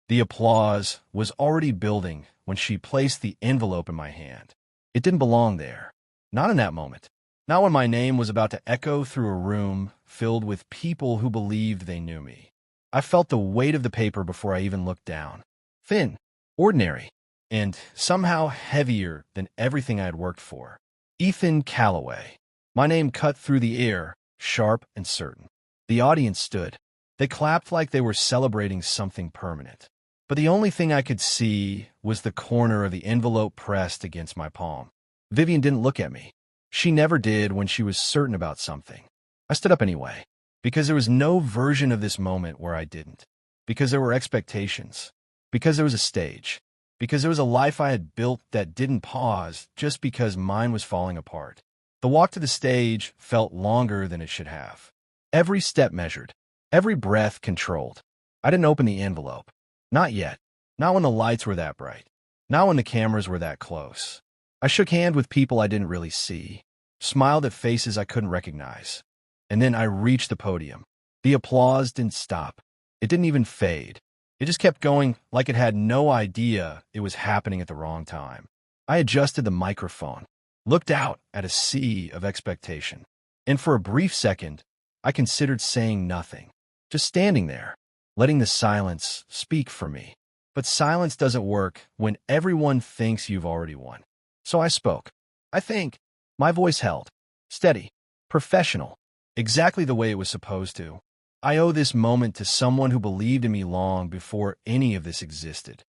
The applause was already building when she placed the envelope in my hand. It didn't belong there. Not in that moment. Not when my name was about to echo through a room filled with people who believed they knew me. I felt the weight of the paper before I even looked down. Thin, ordinary, and somehow heavier than everything I had worked for. Ethan Calloway. My name cut through the air, sharp and certain. The audience stood. They clapped like they were celebrating something permanent. But the only thing I could see was the corner of the envelope pressed against my palm. Vivian didn't look at me. She never did when she was certain about something. I stood up anyway, because there was no version of this moment where I didn't. Because there were expectations. Because there was a stage. Because there was a life I had built that didn't pause just because mine was falling apart. The walk to the stage felt longer than it should have. Every step measured. Every breath controlled. I didn't open the envelope. Not yet. Not when the lights were that bright. Not when the cameras were that close. I shook hands with people I didn't really see. Smiled at faces I couldn't recognize. And then I reached the podium. The applause didn't stop. It didn't even fade. It just kept going like it had no idea it was happening at the wrong time. I adjusted the microphone, looked out at a sea of expectation. And for a brief second, I considered saying nothing. Just standing there, letting the silence speak for me. But silence doesn't work when everyone thinks you've already won. So I spoke. I think. My voice held. Steady. Professional. Exactly the way it was supposed to. I owe this moment to someone who believed in me long before any of this existed.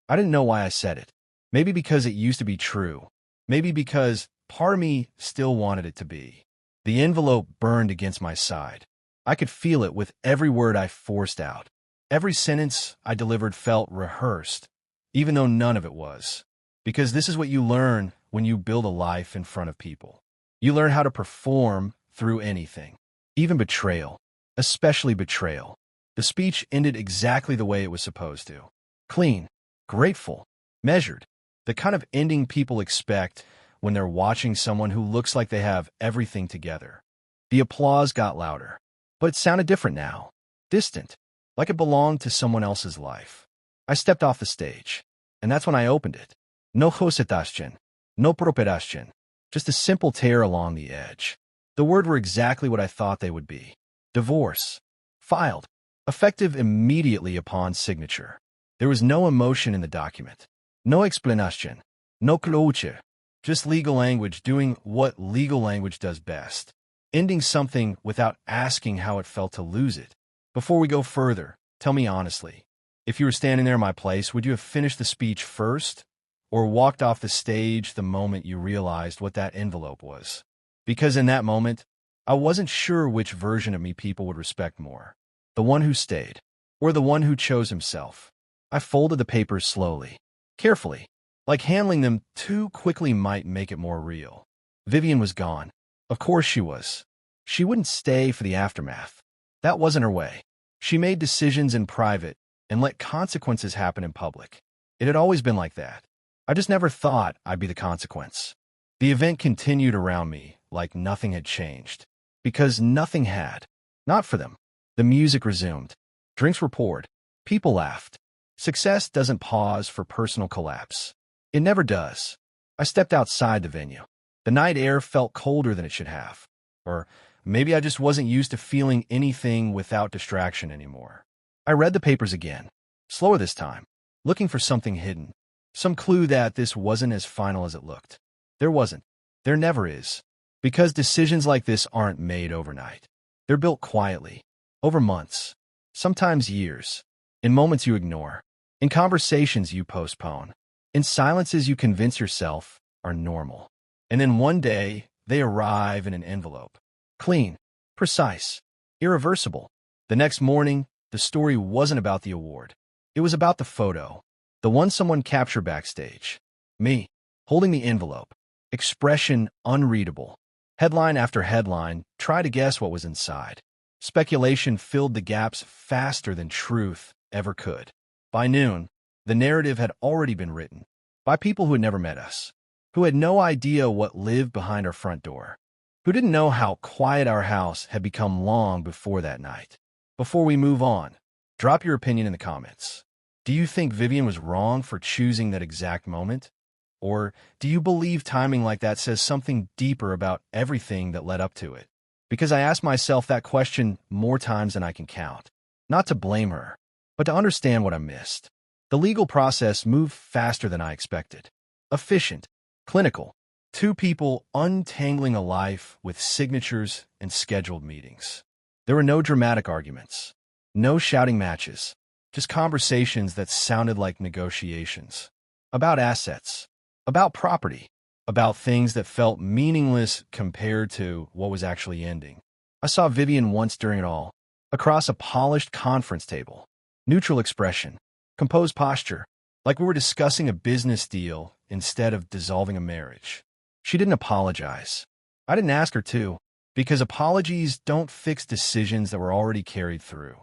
I didn't know why I said it. Maybe because it used to be true. Maybe because part of me still wanted it to be. The envelope burned against my side. I could feel it with every word I forced out. Every sentence I delivered felt rehearsed, even though none of it was. Because this is what you learn when you build a life in front of people. You learn how to perform through anything, even betrayal, especially betrayal. The speech ended exactly the way it was supposed to. Clean, grateful, measured. The kind of ending people expect when they're watching someone who looks like they have everything together. The applause got louder, but it sounded different now. Distant, like it belonged to someone else's life. I stepped off the stage, and that's when I opened it. No hosetaschen, no properaschen, just a simple tear along the edge. The words were exactly what I thought they would be. Divorce. Filed. Effective immediately upon signature. There was no emotion in the document. No explanation. No Qley. Just legal language doing what legal language does best. Ending something without asking how it felt to lose it. Before we go further, tell me honestly, if you were standing there in my place, would you have finished the speech first? Or walked off the stage the moment you realized what that envelope was? Because in that moment, I wasn't sure which version of me people would respect more. The one who stayed, or the one who chose himself. I folded the papers slowly, carefully, like handling them too quickly might make it more real. Vivian was gone. Of course she was. She wouldn't stay for the aftermath. That wasn't her way. She made decisions in private and let consequences happen in public. It had always been like that. I just never thought I'd be the consequence. The event continued around me like nothing had changed. Because nothing had. Not for them. The music resumed. Drinks were poured. People laughed. Success doesn't pause for personal collapse. It never does. I stepped outside the venue. The night air felt colder than it should have. Or maybe I just wasn't used to feeling anything without distraction anymore. I read the papers again. Slower this time. Looking for something hidden. Some clue that this wasn't as final as it looked. There wasn't. There never is. Because decisions like this aren't made overnight. They're built quietly. Over months. Sometimes years. In moments you ignore. In conversations you postpone. In silences you convince yourself are normal. And then one day, they arrive in an envelope. Clean. Precise. Irreversible. The next morning, the story wasn't about the award. It was about the photo. The one someone captured backstage. Me, holding the envelope. Expression unreadable. Headline after headline, try to guess what was inside. Speculation filled the gaps faster than truth ever could. By noon, the narrative had already been written. By people who had never met us. Who had no idea what lived behind our front door. Who didn't know how quiet our house had become long before that night. Before we move on, drop your opinion in the comments. Do you think Vivian was wrong for choosing that exact moment? Or do you believe timing like that says something deeper about everything that led up to it? Because I ask myself that question more times than I can count. Not to blame her, but to understand what I missed. The legal process moved faster than I expected. Efficient, clinical, two people untangling a life with signatures and scheduled meetings. There were no dramatic arguments, no shouting matches, just conversations that sounded like negotiations. About assets, about property, about things that felt meaningless compared to what was actually ending. I saw Vivian once during it all, across a polished conference table. Neutral expression, composed posture, like we were discussing a business deal instead of dissolving a marriage. She didn't apologize. I didn't ask her to, because apologies don't fix decisions that were already carried through.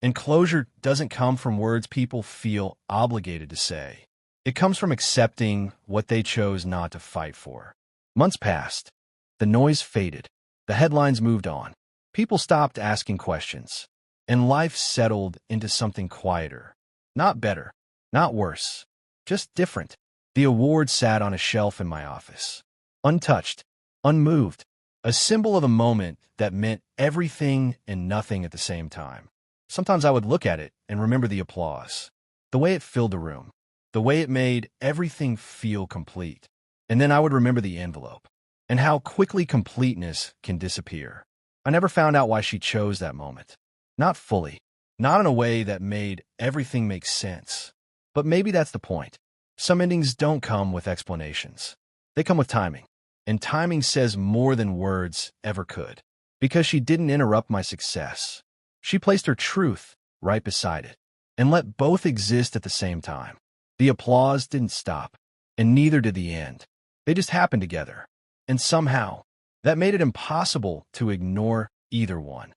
And closure doesn't come from words people feel obligated to say. It comes from accepting what they chose not to fight for. Months passed. The noise faded. The headlines moved on. People stopped asking questions. And life settled into something quieter. Not better, not worse, just different. The award sat on a shelf in my office. Untouched, unmoved. A symbol of a moment that meant everything and nothing at the same time. Sometimes I would look at it and remember the applause. The way it filled the room. The way it made everything feel complete. And then I would remember the envelope, and how quickly completeness can disappear. I never found out why she chose that moment. Not fully, not in a way that made everything make sense. But maybe that's the point. Some endings don't come with explanations. They come with timing. And timing says more than words ever could. Because she didn't interrupt my success. She placed her truth right beside it, and let both exist at the same time. The applause didn't stop, and neither did the end. They just happened together. And somehow, that made it impossible to ignore either one.